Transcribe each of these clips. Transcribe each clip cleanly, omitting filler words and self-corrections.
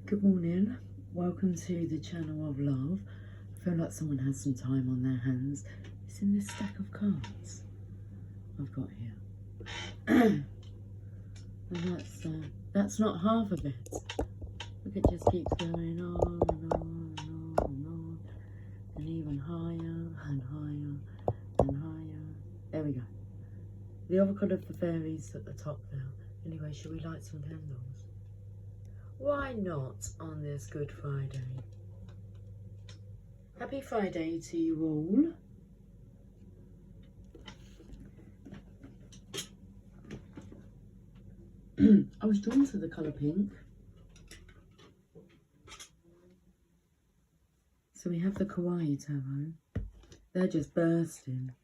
Good morning, welcome to the channel of love. I feel like someone has some time on their hands. It's in this stack of cards I've got here. And that's not half of it. Look, it just keeps going on and on and on and on, and even higher and higher and higher. There we go. The Avocado of the Fairies at the top now. Anyway, shall we light some candles? Why not on this Good Friday? Happy Friday to you all. I was drawn to the colour pink. So we have the Kawaii Tarot. They're just bursting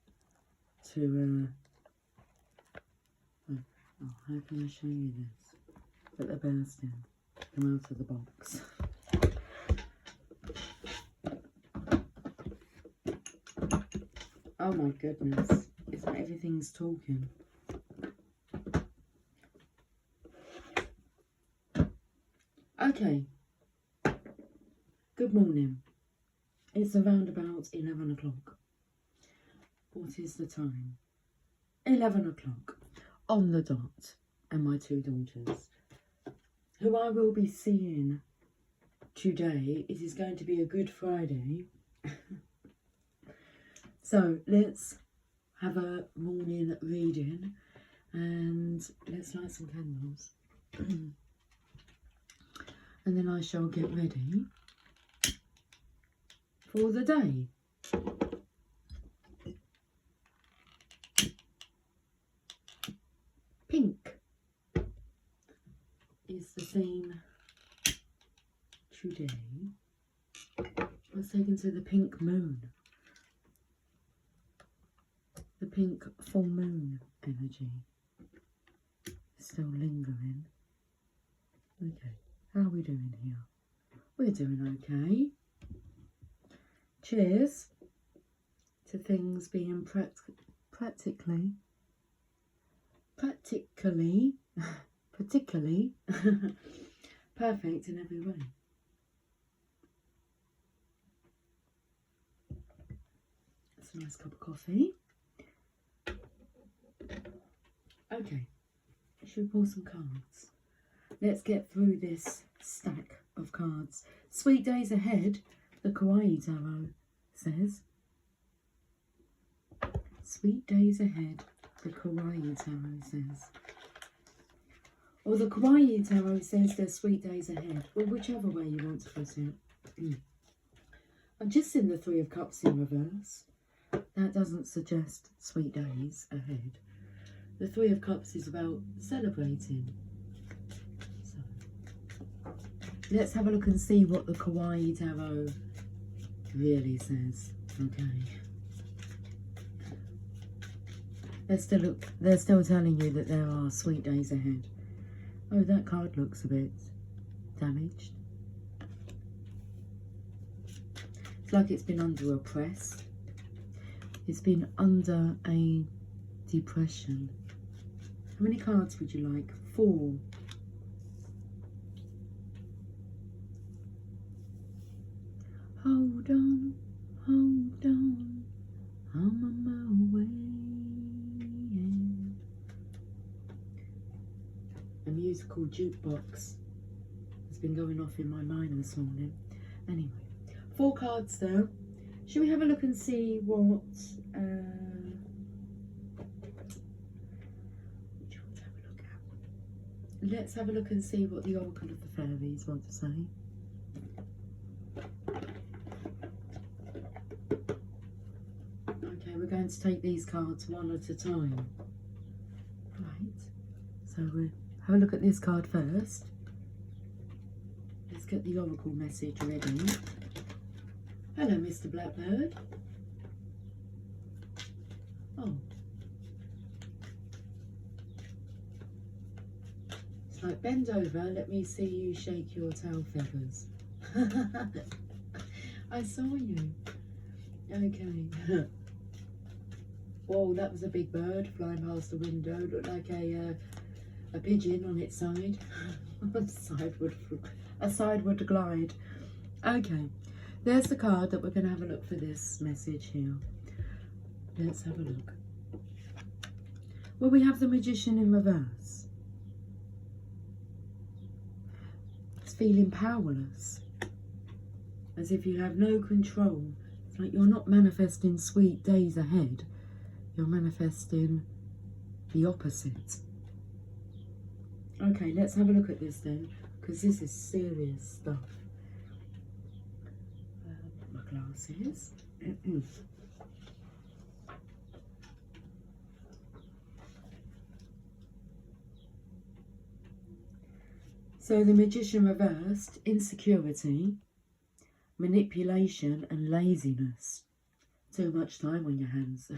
to... oh, how can I show you this? But they're bursting. Come out of the box. Oh my goodness, it's like everything's talking. Okay, good morning. It's around about 11 o'clock. What is the time? 11 o'clock on the dot, and my two daughters, who I will be seeing today. It is going to be a Good Friday. So let's have a morning reading and let's light some candles. And then I shall get ready for the day. Pink is the theme today. Let's take into the pink moon. The pink full moon energy still lingering. Okay, how are we doing here? We're doing okay. Cheers to things being particularly perfect in every way. It's a nice cup of coffee. Okay, should we pull some cards? Let's get through this stack of cards. Sweet days ahead, the Kawaii Tarot says. Sweet days ahead, the Kawaii Tarot says. Or the Kawaii Tarot says there's sweet days ahead. Well, whichever way you want to put it. I'm just in the Three of Cups in reverse. That doesn't suggest sweet days ahead. The Three of Cups is about celebrating. So, let's have a look and see what the Kawaii Tarot really says. Okay. They're still telling you that there are sweet days ahead. Oh, that card looks a bit damaged. It's like it's been under a press. It's been under a depression. How many cards would you like? 4. Hold on, I'm on my way. A musical jukebox has been going off in my mind this morning. Anyway, 4 cards though. Shall we have a look and see what... Let's have a look and see what the Oracle of the Fairies want to say. Okay, we're going to take these cards one at a time. Right, so we'll have a look at this card first. Let's get the Oracle message ready. Hello, Mr. Blackbird. Oh. It's like, bend over, let me see you shake your tail feathers. I saw you. Okay. Whoa, that was a big bird flying past the window. Looked like a pigeon on its side. A sideward glide. Okay, there's the card that we're going to have a look for this message here. Let's have a look. Well, we have the Magician in reverse. It's feeling powerless, as if you have no control. It's like you're not manifesting sweet days ahead, you're manifesting the opposite. Okay, let's have a look at this then, because this is serious stuff. My glasses. So the Magician reversed, insecurity, manipulation and laziness. Too much time on your hands.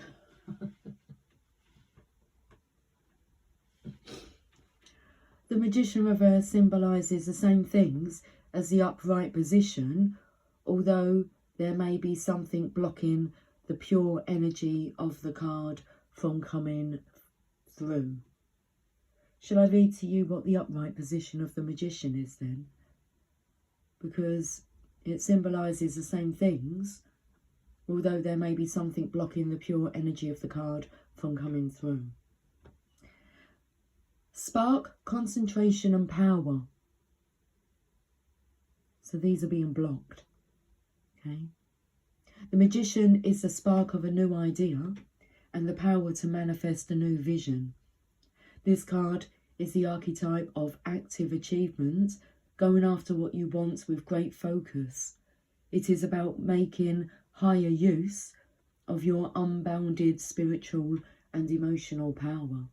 The Magician reverse symbolises the same things as the upright position, although there may be something blocking the pure energy of the card from coming through. Shall I read to you what the upright position of the Magician is then? Because it symbolises the same things, although there may be something blocking the pure energy of the card from coming through. Spark, concentration and power. So these are being blocked. Okay. The Magician is the spark of a new idea and the power to manifest a new vision. This card is the archetype of active achievement, going after what you want with great focus. It is about making higher use of your unbounded spiritual and emotional power.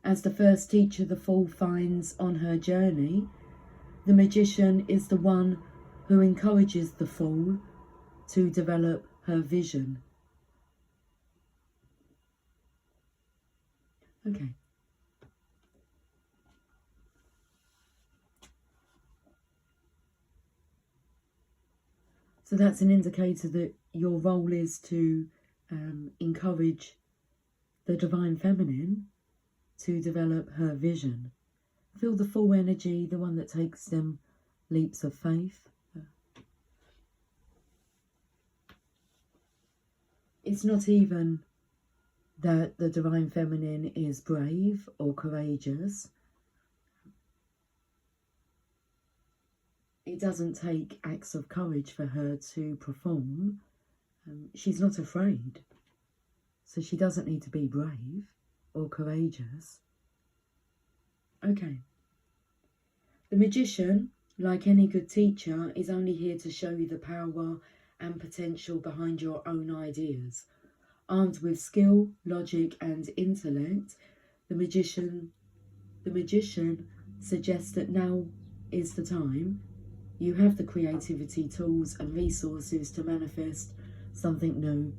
As the first teacher the Fool finds on her journey, the Magician is the one who encourages the Fool to develop her vision. Okay. So that's an indicator that your role is to encourage the Divine Feminine to develop her vision. Feel the full energy, the one that takes them leaps of faith. It's not even that the Divine Feminine is brave or courageous. It doesn't take acts of courage for her to perform. She's not afraid, so she doesn't need to be brave or courageous. Okay. The Magician, like any good teacher, is only here to show you the power and potential behind your own ideas. Armed with skill, logic and intellect, the magician suggests that now is the time. You have the creativity, tools and resources to manifest something new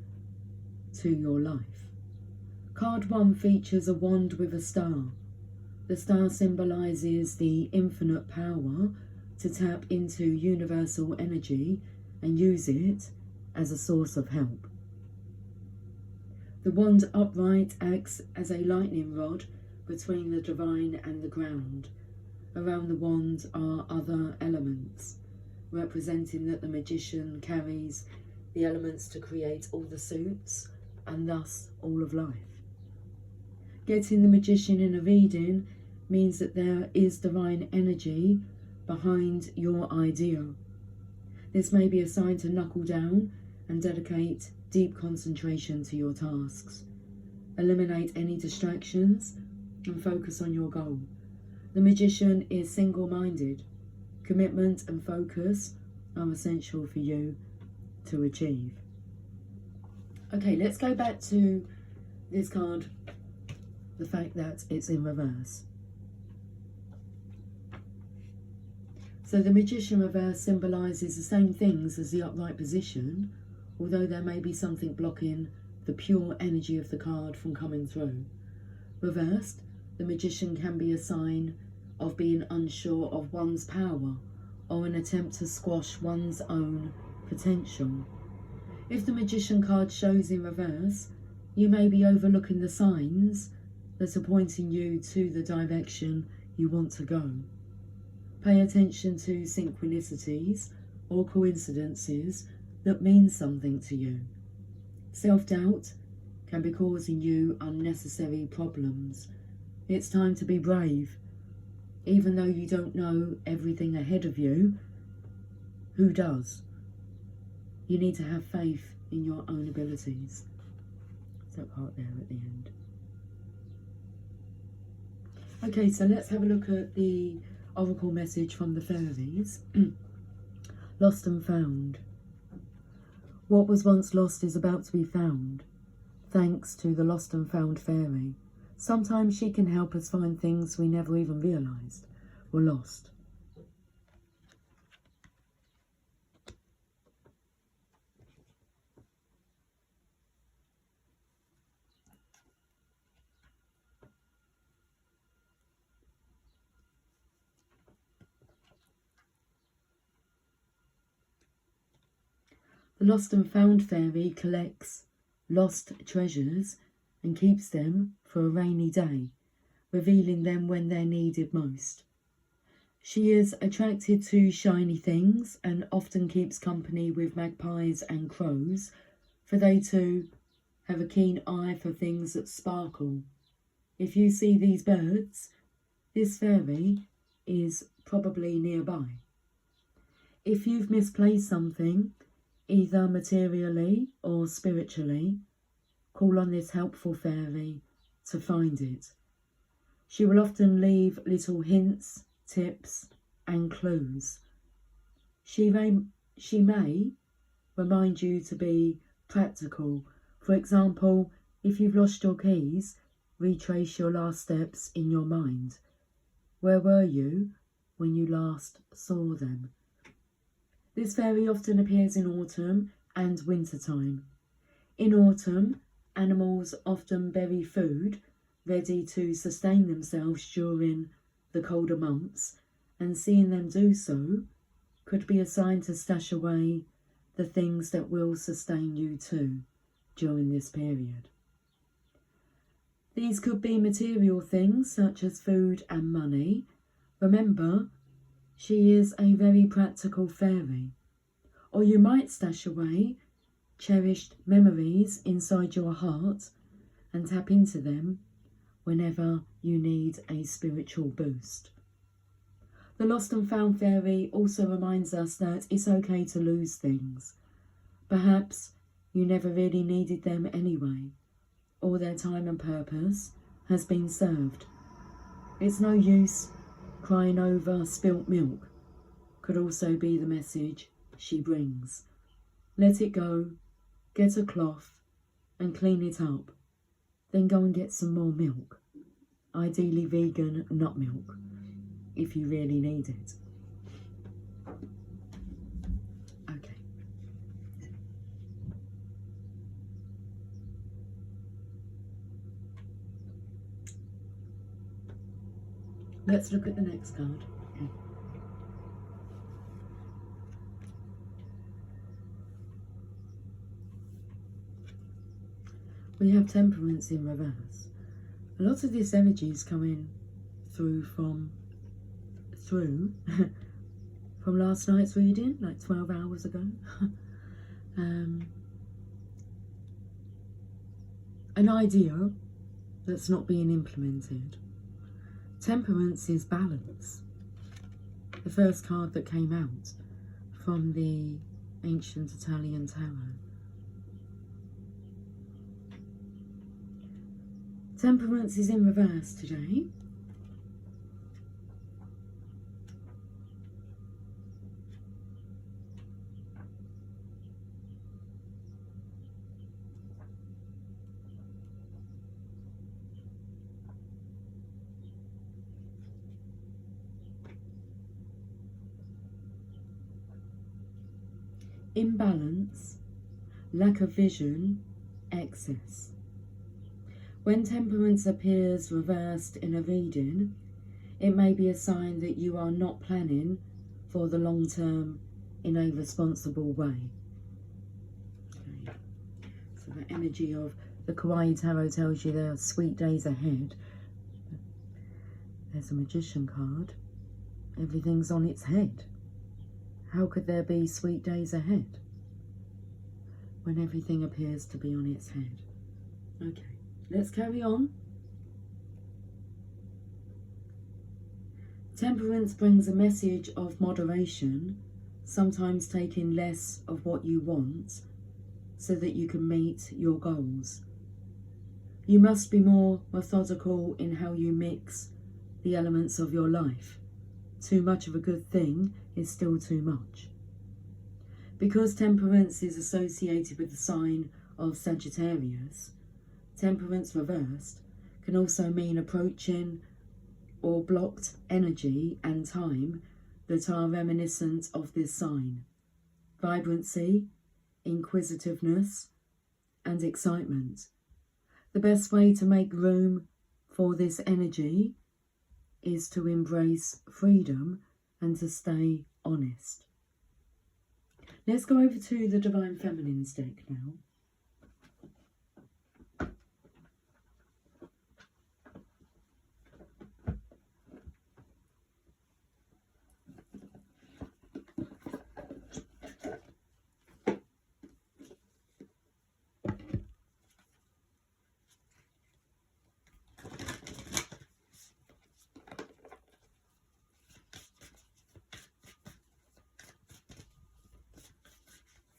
to your life. Card 1 features a wand with a star. The star symbolises the infinite power to tap into universal energy and use it as a source of help. The wand upright acts as a lightning rod between the divine and the ground. Around the wand are other elements, representing that the magician carries the elements to create all the suits and thus all of life. Getting the magician in a reading means that there is divine energy behind your idea. This may be a sign to knuckle down and dedicate deep concentration to your tasks. Eliminate any distractions and focus on your goal. The magician is single-minded. Commitment and focus are essential for you to achieve. Okay, let's go back to this card, the fact that it's in reverse. So the Magician reverse symbolises the same things as the upright position, although there may be something blocking the pure energy of the card from coming through. Reversed, the Magician can be a sign of being unsure of one's power or an attempt to squash one's own potential. If the Magician card shows in reverse, you may be overlooking the signs that are pointing you to the direction you want to go. Pay attention to synchronicities or coincidences that mean something to you. Self-doubt can be causing you unnecessary problems. It's time to be brave. Even though you don't know everything ahead of you, who does? You need to have faith in your own abilities. That part there at the end. Okay, so let's have a look at the oracle message from the fairies. Lost and found. What was once lost is about to be found, thanks to the lost and found fairy. Sometimes she can help us find things we never even realised were lost. The lost and found fairy collects lost treasures and keeps them for a rainy day, revealing them when they're needed most. She is attracted to shiny things and often keeps company with magpies and crows, for they too have a keen eye for things that sparkle. If you see these birds, this fairy is probably nearby. If you've misplaced something, either materially or spiritually, call on this helpful fairy to find it. She will often leave little hints, tips and clues. She may remind you to be practical. For example, if you've lost your keys, retrace your last steps in your mind. Where were you when you last saw them? This fairy often appears in autumn and winter time. In autumn, animals often bury food, ready to sustain themselves during the colder months, and seeing them do so could be a sign to stash away the things that will sustain you too during this period. These could be material things such as food and money. Remember, she is a very practical fairy. Or you might stash away cherished memories inside your heart and tap into them whenever you need a spiritual boost. The lost and found fairy also reminds us that it's okay to lose things. Perhaps you never really needed them anyway, or their time and purpose has been served. It's no use crying over spilt milk, could also be the message she brings. Let it go, get a cloth and clean it up. Then go and get some more milk. Ideally vegan nut milk, if you really need it. Okay. Let's look at the next card. We have Temperance in reverse. A lot of this energy is coming through from last night's reading, like 12 hours ago. An idea that's not being implemented. Temperance is balance. The first card that came out from the ancient Italian tarot. Temperance is in reverse today. Imbalance, lack of vision, excess. When temperance appears reversed in a reading, it may be a sign that you are not planning for the long term in a responsible way. Okay. So the energy of the Kawaii Tarot tells you there are sweet days ahead. There's a Magician card. Everything's on its head. How could there be sweet days ahead when everything appears to be on its head? Okay, let's carry on. Temperance brings a message of moderation, sometimes taking less of what you want so that you can meet your goals. You must be more methodical in how you mix the elements of your life. Too much of a good thing is still too much. Because temperance is associated with the sign of Sagittarius, temperance reversed can also mean approaching or blocked energy and time that are reminiscent of this sign. Vibrancy, inquisitiveness, and excitement. The best way to make room for this energy is to embrace freedom and to stay honest. Let's go over to the Divine Feminine's deck now.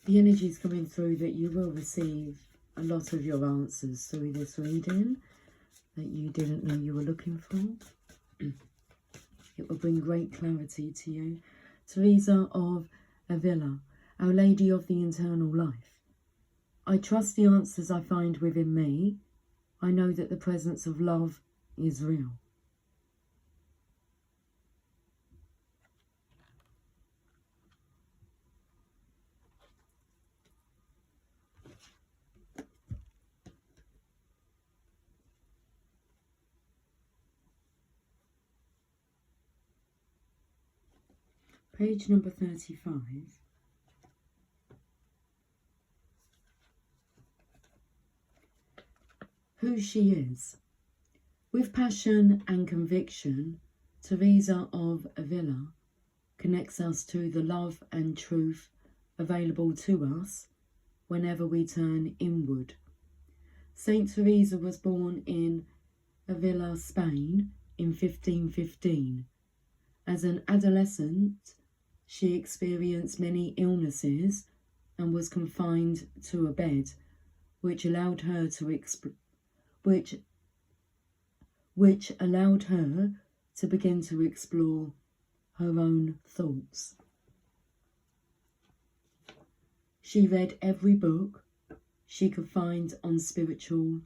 The energy is coming through that you will receive a lot of your answers through this reading that you didn't know you were looking for. It will bring great clarity to you. Teresa of Avila, Our Lady of the Eternal Life. I trust the answers I find within me. I know that the presence of love is real. Page number 35. Who she is. With passion and conviction, Teresa of Avila connects us to the love and truth available to us whenever we turn inward. Saint Teresa was born in Avila, Spain in 1515. As an adolescent, she experienced many illnesses and was confined to a bed, which allowed her to begin to explore her own thoughts. She read every book she could find on spiritual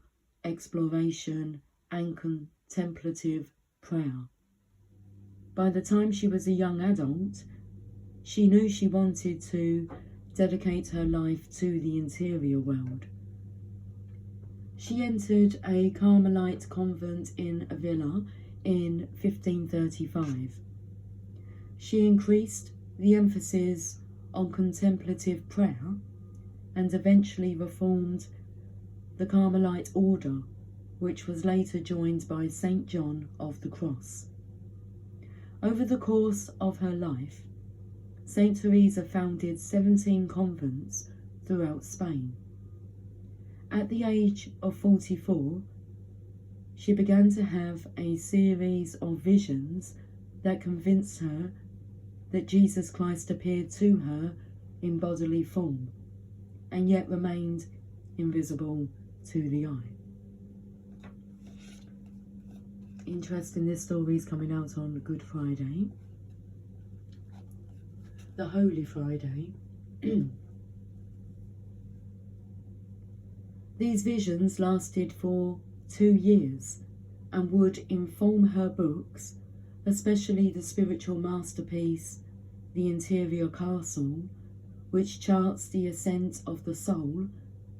exploration and contemplative prayer. By the time she was a young adult, she knew she wanted to dedicate her life to the interior world. She entered a Carmelite convent in Avila in 1535. She increased the emphasis on contemplative prayer and eventually reformed the Carmelite order, which was later joined by Saint John of the Cross. Over the course of her life, Saint Teresa founded 17 convents throughout Spain. At the age of 44, she began to have a series of visions that convinced her that Jesus Christ appeared to her in bodily form, and yet remained invisible to the eye. Interesting, this story is coming out on Good Friday, the Holy Friday. These visions lasted for 2 years and would inform her books, especially the spiritual masterpiece, The Interior Castle, which charts the ascent of the soul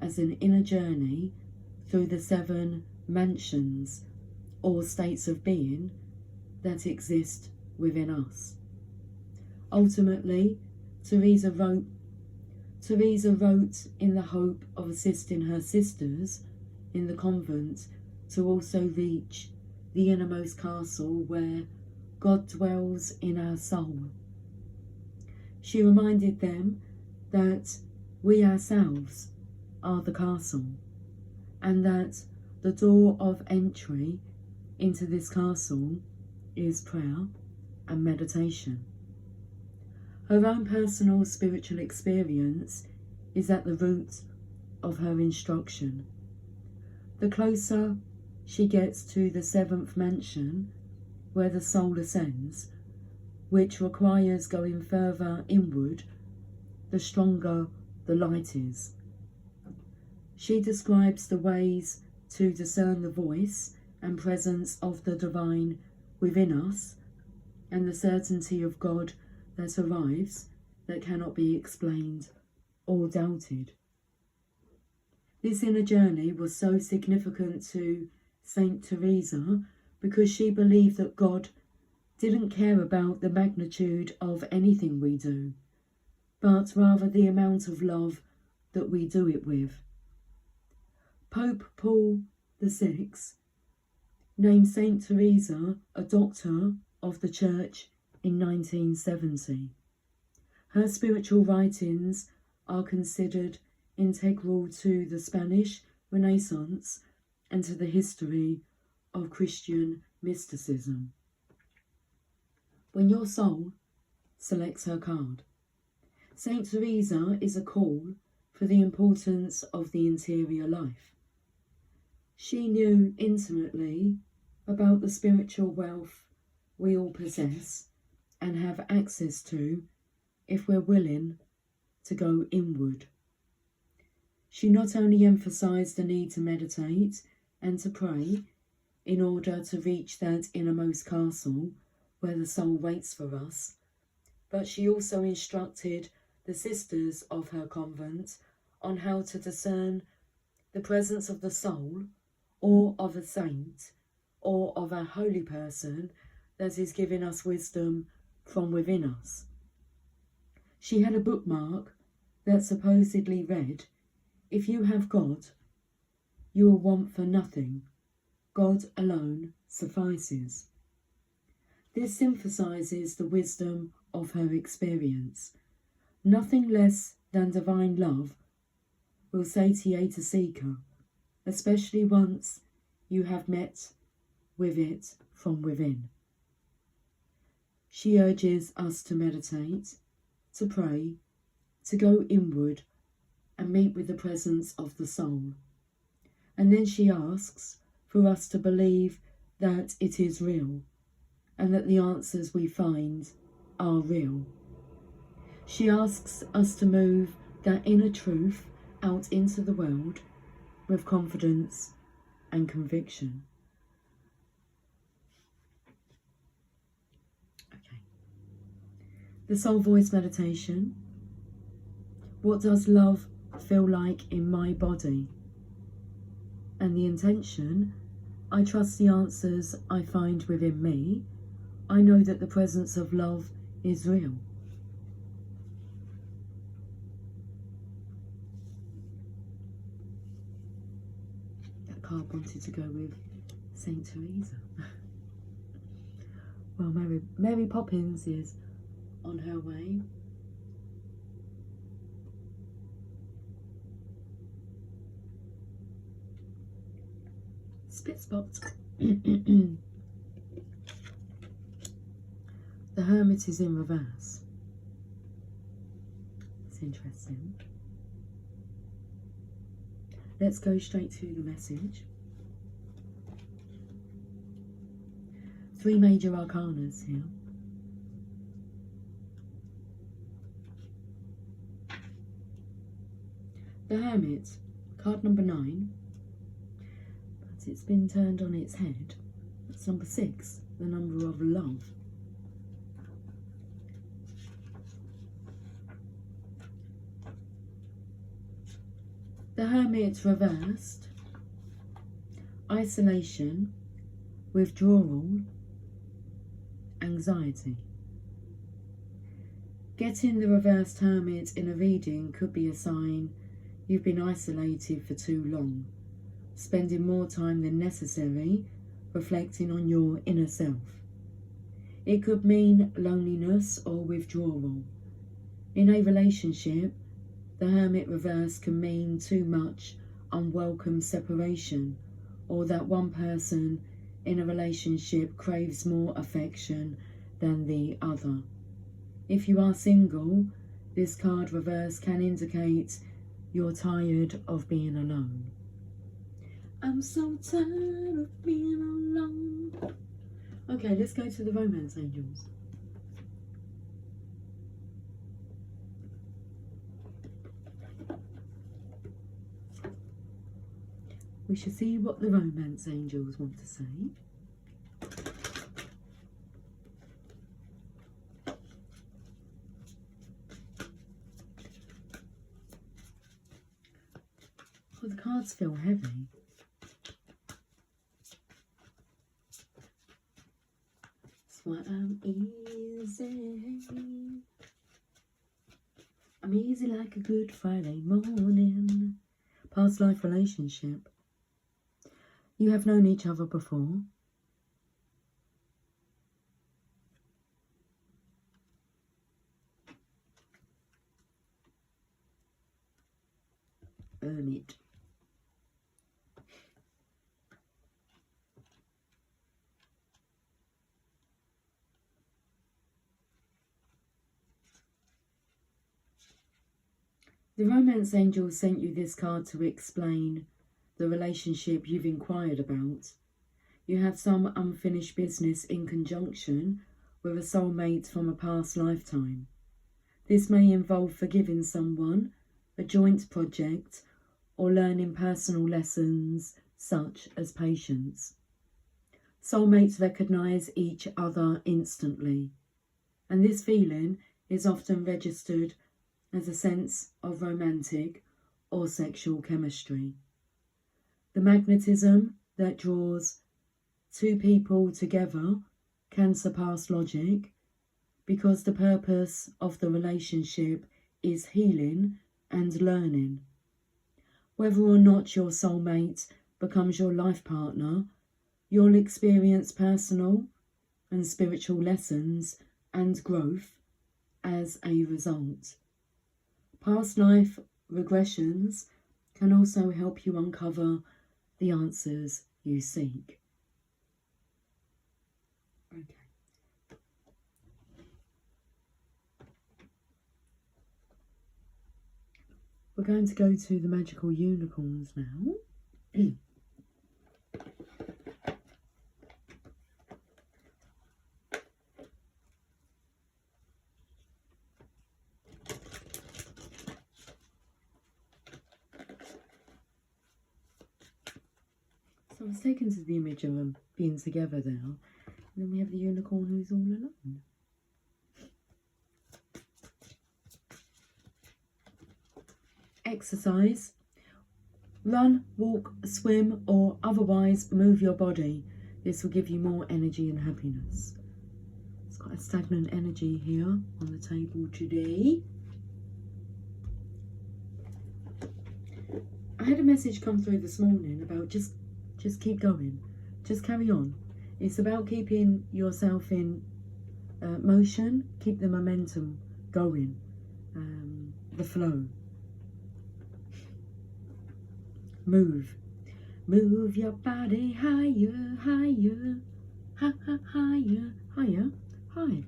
as an inner journey through the 7 mansions or states of being that exist within us. Ultimately, Teresa wrote in the hope of assisting her sisters in the convent to also reach the innermost castle where God dwells in our soul. She reminded them that we ourselves are the castle, and that the door of entry into this castle is prayer and meditation. Her own personal spiritual experience is at the root of her instruction. The closer she gets to the seventh mansion, where the soul ascends, which requires going further inward, the stronger the light is. She describes the ways to discern the voice and presence of the divine within us, and the certainty of God that arrives, that cannot be explained or doubted. This inner journey was so significant to Saint Teresa because she believed that God didn't care about the magnitude of anything we do, but rather the amount of love that we do it with. Pope Paul VI named Saint Teresa a doctor of the Church in 1970. Her spiritual writings are considered integral to the Spanish Renaissance and to the history of Christian mysticism. When your soul selects her card, Saint Teresa is a call for the importance of the interior life. She knew intimately about the spiritual wealth we all possess and have access to if we're willing to go inward. She not only emphasised the need to meditate and to pray in order to reach that innermost castle where the soul waits for us, but she also instructed the sisters of her convent on how to discern the presence of the soul or of a saint or of a holy person that is giving us wisdom from within us. She had a bookmark that supposedly read, "If you have God, you will want for nothing. God alone suffices." This emphasizes the wisdom of her experience. Nothing less than divine love will satiate a seeker, especially once you have met with it from within. She urges us to meditate, to pray, to go inward and meet with the presence of the soul. And then she asks for us to believe that it is real and that the answers we find are real. She asks us to move that inner truth out into the world with confidence and conviction. Okay. The Soul Voice Meditation. What does love feel like in my body? And the intention, I trust the answers I find within me. I know that the presence of love is real. That card wanted to go with Saint Teresa. Well, Mary Poppins is on her way. Spitspot. The Hermit is in reverse. It's interesting. Let's go straight to the message. 3 major arcanas here. The Hermit, card number 9, but it's been turned on its head. That's number 6, the number of love. The Hermit reversed, isolation, withdrawal, anxiety. Getting the reversed Hermit in a reading could be a sign you've been isolated for too long, spending more time than necessary reflecting on your inner self. It could mean loneliness or withdrawal. In a relationship, the Hermit reverse can mean too much unwelcome separation, or that one person in a relationship craves more affection than the other. If you are single, this card reverse can indicate you're tired of being alone. I'm so tired of being alone. Okay, let's go to the romance angels. We shall see what the romance angels want to say. Oh, the cards feel heavy. That's why I'm easy. I'm easy like a good Friday morning. Past life relationship. You have known each other before. Hermit. The romance angel sent you this card to explain the relationship you've inquired about. You have some unfinished business in conjunction with a soulmate from a past lifetime. This may involve forgiving someone, a joint project, or learning personal lessons such as patience. Soulmates recognise each other instantly, and this feeling is often registered as a sense of romantic or sexual chemistry. The magnetism that draws two people together can surpass logic, because the purpose of the relationship is healing and learning. Whether or not your soulmate becomes your life partner, you'll experience personal and spiritual lessons and growth as a result. Past life regressions can also help you uncover the answers you seek. Okay. We're going to go to the magical unicorns now. So I was taken to the image of them being together there, and then we have the unicorn who's all alone. Exercise. Run, walk, swim, or otherwise move your body. This will give you more energy and happiness. It's got a stagnant energy here on the table today. I had a message come through this morning about just keep going, just carry on. It's about keeping yourself in motion, keep the momentum going, the flow. Move your body higher, higher, higher, higher, high.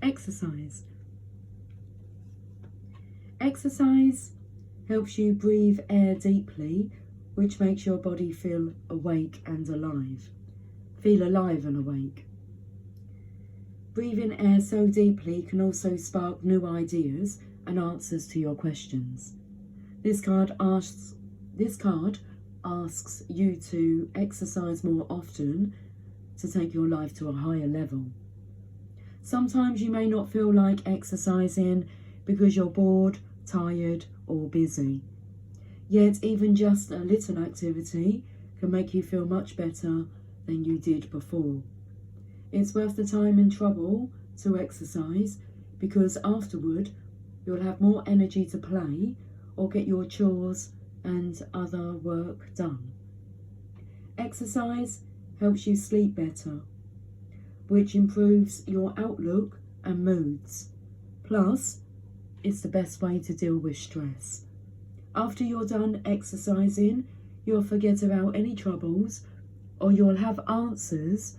Exercise. Exercise helps you breathe air deeply, which makes your body feel awake and alive. Feel alive and awake. Breathing air so deeply can also spark new ideas and answers to your questions. This card asks you to exercise more often to take your life to a higher level. Sometimes you may not feel like exercising because you're bored, tired, or busy. Yet even just a little activity can make you feel much better than you did before. It's worth the time and trouble to exercise, because afterward you'll have more energy to play or get your chores and other work done. Exercise helps you sleep better. which improves your outlook and moods. Plus, it's the best way to deal with stress. After you're done exercising, you'll forget about any troubles, or you'll have answers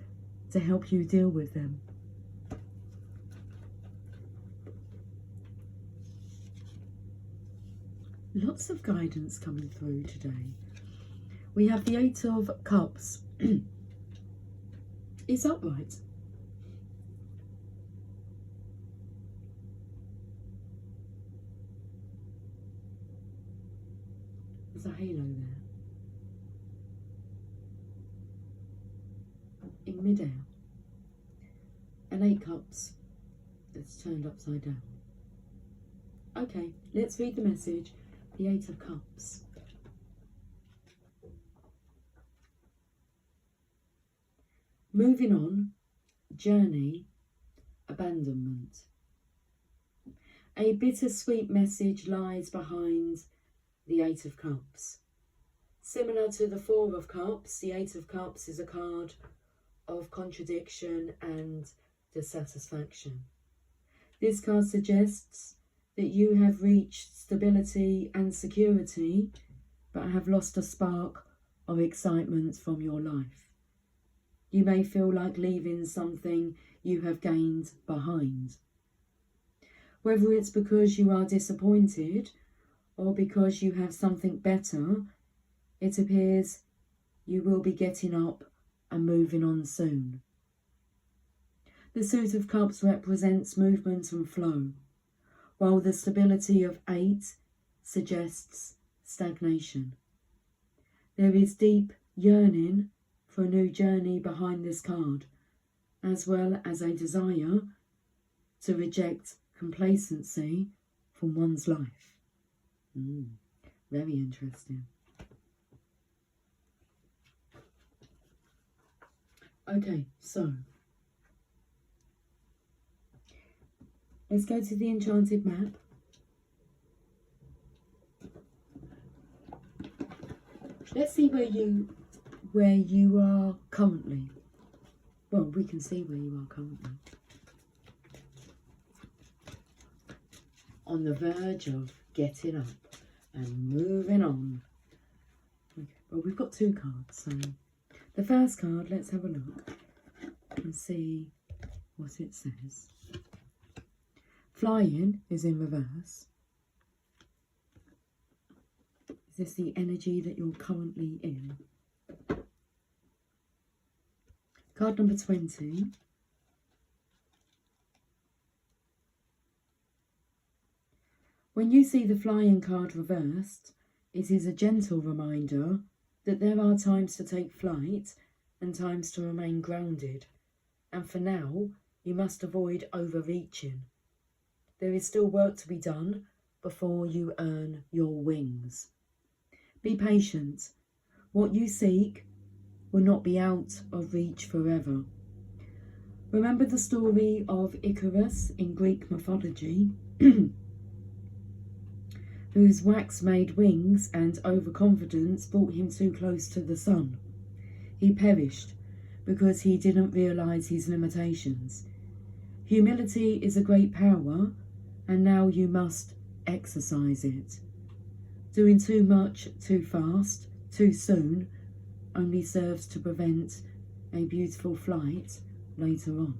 to help you deal with them. Lots of guidance coming through today. We have the Eight of Cups. It's upright. There's a halo there. In midair. And 8 cups that's turned upside down. Okay, let's read the message. The Eight of Cups. Moving on, journey, abandonment. A bittersweet message lies behind the Eight of Cups. Similar to the Four of Cups, the Eight of Cups is a card of contradiction and dissatisfaction. This card suggests that you have reached stability and security, but have lost a spark of excitement from your life. You may feel like leaving something you have gained behind. Whether it's because you are disappointed or because you have something better, it appears you will be getting up and moving on soon. The Suit of Cups represents movement and flow, while the stability of 8 suggests stagnation. There is deep yearning for a new journey behind this card, as well as a desire to reject complacency from one's life. Very interesting. Okay, so let's go to the enchanted map. Let's see where you are currently. Well, we can see where you are currently. On the verge of getting up and moving on. Okay, well, we've got 2 cards, so the first card, let's have a look and see what it says. Flying is in reverse. Is this the energy that you're currently in? Card number 20. When you see the flying card reversed, it is a gentle reminder that there are times to take flight and times to remain grounded. And for now, you must avoid overreaching. There is still work to be done before you earn your wings. Be patient. What you seek will not be out of reach forever. Remember the story of Icarus in Greek mythology, whose wax-made wings and overconfidence brought him too close to the sun. He perished because he didn't realise his limitations. Humility is a great power, and now you must exercise it. Doing too much, too fast, too soon only serves to prevent a beautiful flight later on.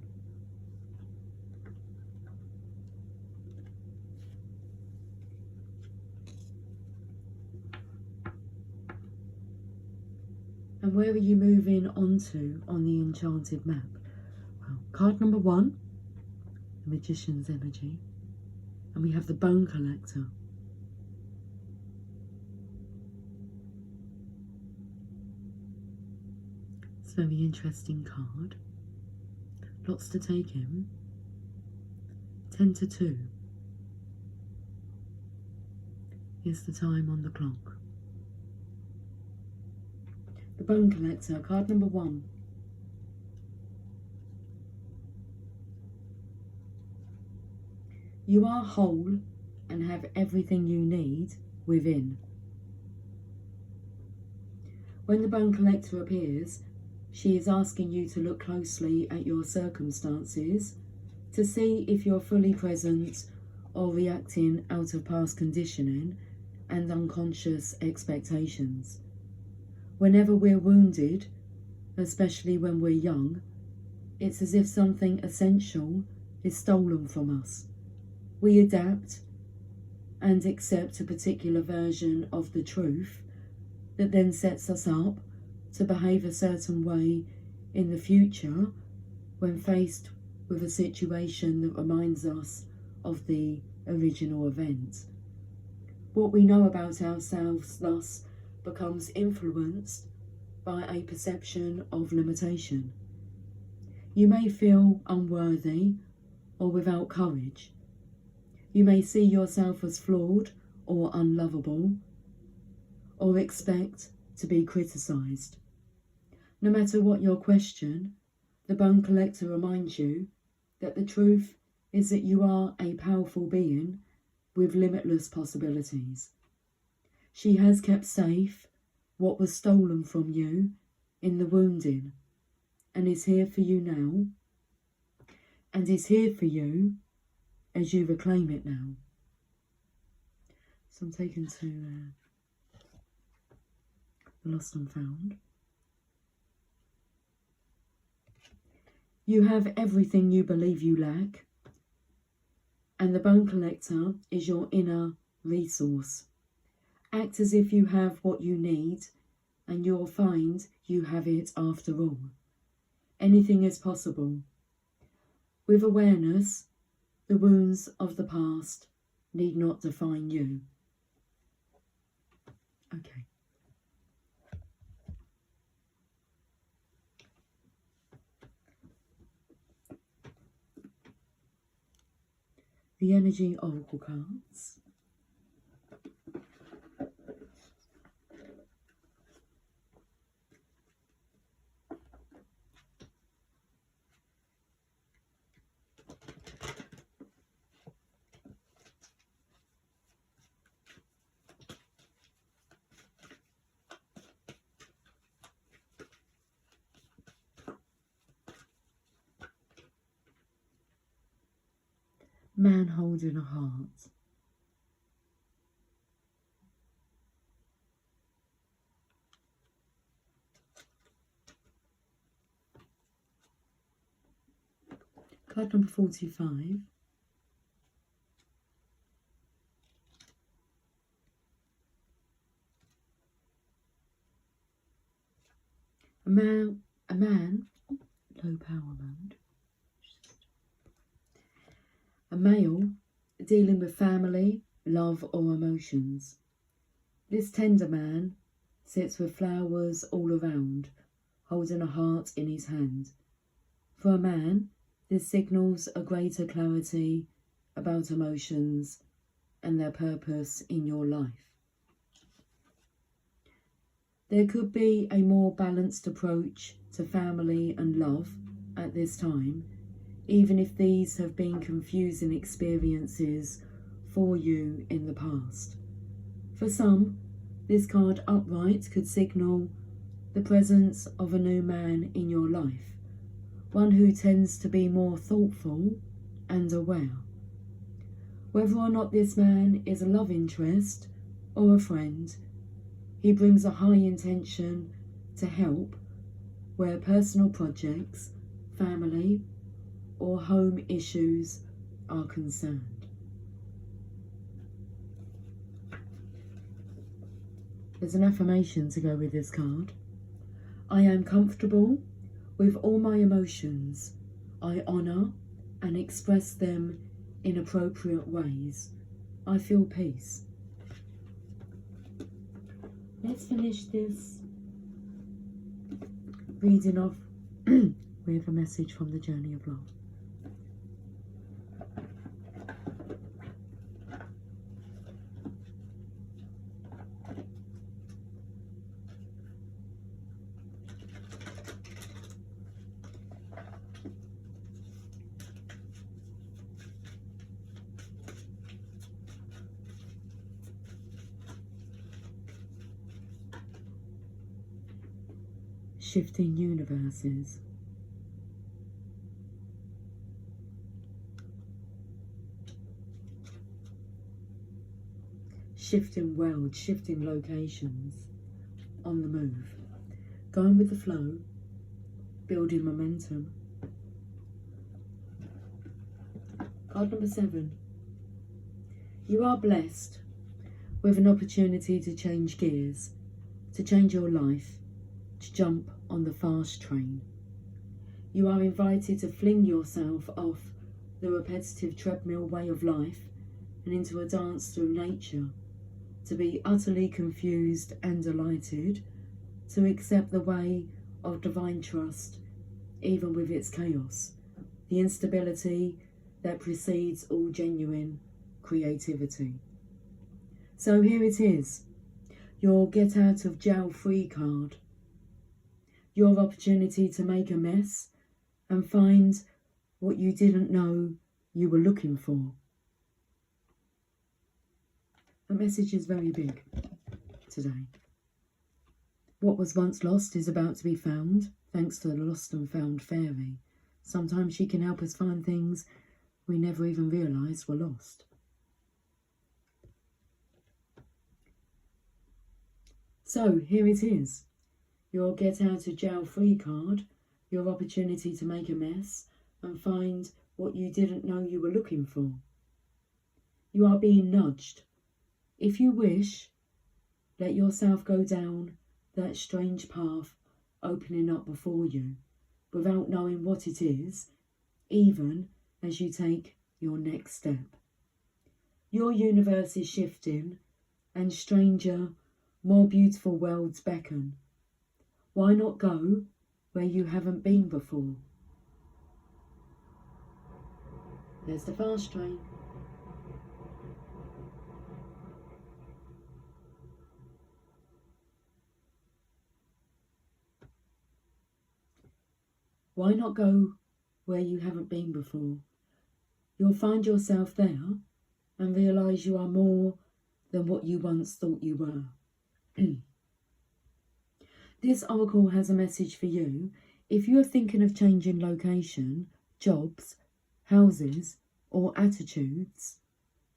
And where are you moving on to on the enchanted map? Well, card number 1, the Magician's energy. And we have the Bone Collector. It's a very interesting card. Lots to take in. 10 to 2 is the time on the clock. The Bone Collector, card number 1. You are whole and have everything you need within. When the Bone Collector appears, She is asking you to look closely at your circumstances to see if you're fully present or reacting out of past conditioning and unconscious expectations. Whenever we're wounded, especially when we're young, it's as if something essential is stolen from us. We adapt and accept a particular version of the truth that then sets us up to behave a certain way in the future when faced with a situation that reminds us of the original event. What we know about ourselves thus becomes influenced by a perception of limitation. You may feel unworthy or without courage. You may see yourself as flawed or unlovable, or expect to be criticised. No matter what your question, the Bone Collector reminds you that the truth is that you are a powerful being with limitless possibilities. She has kept safe what was stolen from you in the wounding, and is here for you now, and is here for you as you reclaim it now. So I'm taken to Lost and Found. You have everything you believe you lack, and the Bone Collector is your inner resource. Act as if you have what you need, and you'll find you have it after all. Anything is possible. With awareness, the wounds of the past need not define you. Okay. The Energy Oracle cards. Man holding a heart. Card number 45. A man, low power mode. A male dealing with family, love or emotions. This tender man sits with flowers all around, holding a heart in his hand. For a man, this signals a greater clarity about emotions and their purpose in your life. There could be a more balanced approach to family and love at this time, even if these have been confusing experiences for you in the past. For some, this card upright could signal the presence of a new man in your life, one who tends to be more thoughtful and aware. Whether or not this man is a love interest or a friend, he brings a high intention to help where personal projects, family, or home issues are concerned. There's an affirmation to go with this card. I am comfortable with all my emotions. I honour and express them in appropriate ways. I feel peace. Let's finish this reading off with a message from the Journey of Love. shifting universes. Shifting worlds, shifting locations, on the move. Going with the flow, building momentum. Card number 7. You are blessed with an opportunity to change gears, to change your life, to jump on the fast train. You are invited to fling yourself off the repetitive treadmill way of life and into a dance through nature, to be utterly confused and delighted, to accept the way of divine trust, even with its chaos, the instability that precedes all genuine creativity. So here it is, your get out of jail free card, your opportunity to make a mess and find what you didn't know you were looking for. The message is very big today. What was once lost is about to be found, thanks to the Lost and Found Fairy. Sometimes she can help us find things we never even realised were lost. So here it is, your get out of jail free card, your opportunity to make a mess and find what you didn't know you were looking for. You are being nudged. If you wish, let yourself go down that strange path opening up before you, without knowing what it is, even as you take your next step. Your universe is shifting, and stranger, more beautiful worlds beckon. Why not go where you haven't been before? There's the fast train. Why not go where you haven't been before? You'll find yourself there and realise you are more than what you once thought you were. This oracle has a message for you. If you are thinking of changing location, jobs, houses, or attitudes,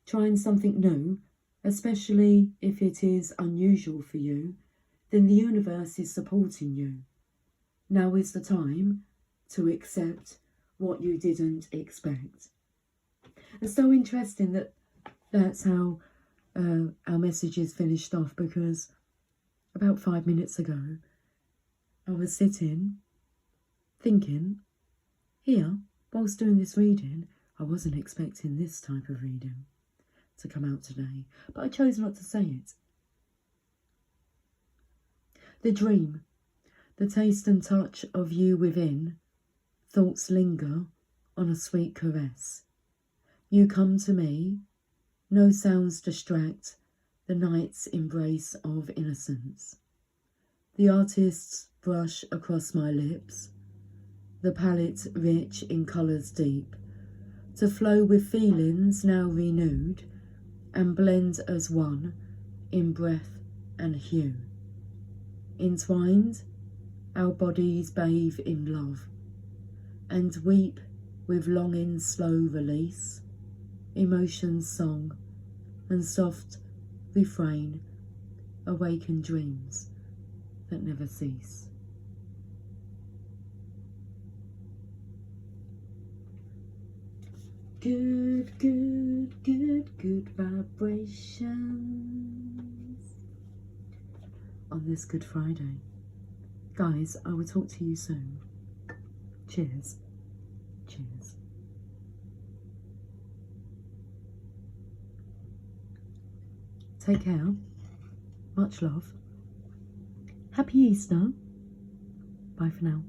trying something new, especially if it is unusual for you, then the universe is supporting you. Now is the time to accept what you didn't expect. It's so interesting that that's how our message is finished off, because about 5 minutes ago I was sitting thinking, here, whilst doing this reading, I wasn't expecting this type of reading to come out today, but I chose not to say it. The dream, the taste and touch of you within, thoughts linger on a sweet caress. You come to me, no sounds distract the night's embrace of innocence. The artist's brush across my lips, the palette rich in colours deep, to flow with feelings now renewed and blend as one in breath and hue. Entwined, our bodies bathe in love and weep with longing's slow release, emotion's song and soft refrain awaken dreams that never cease. Good, good, good, good vibrations on this Good Friday. Guys, I will talk to you soon. Cheers. Cheers. Take care. Much love. Happy Easter. Bye for now.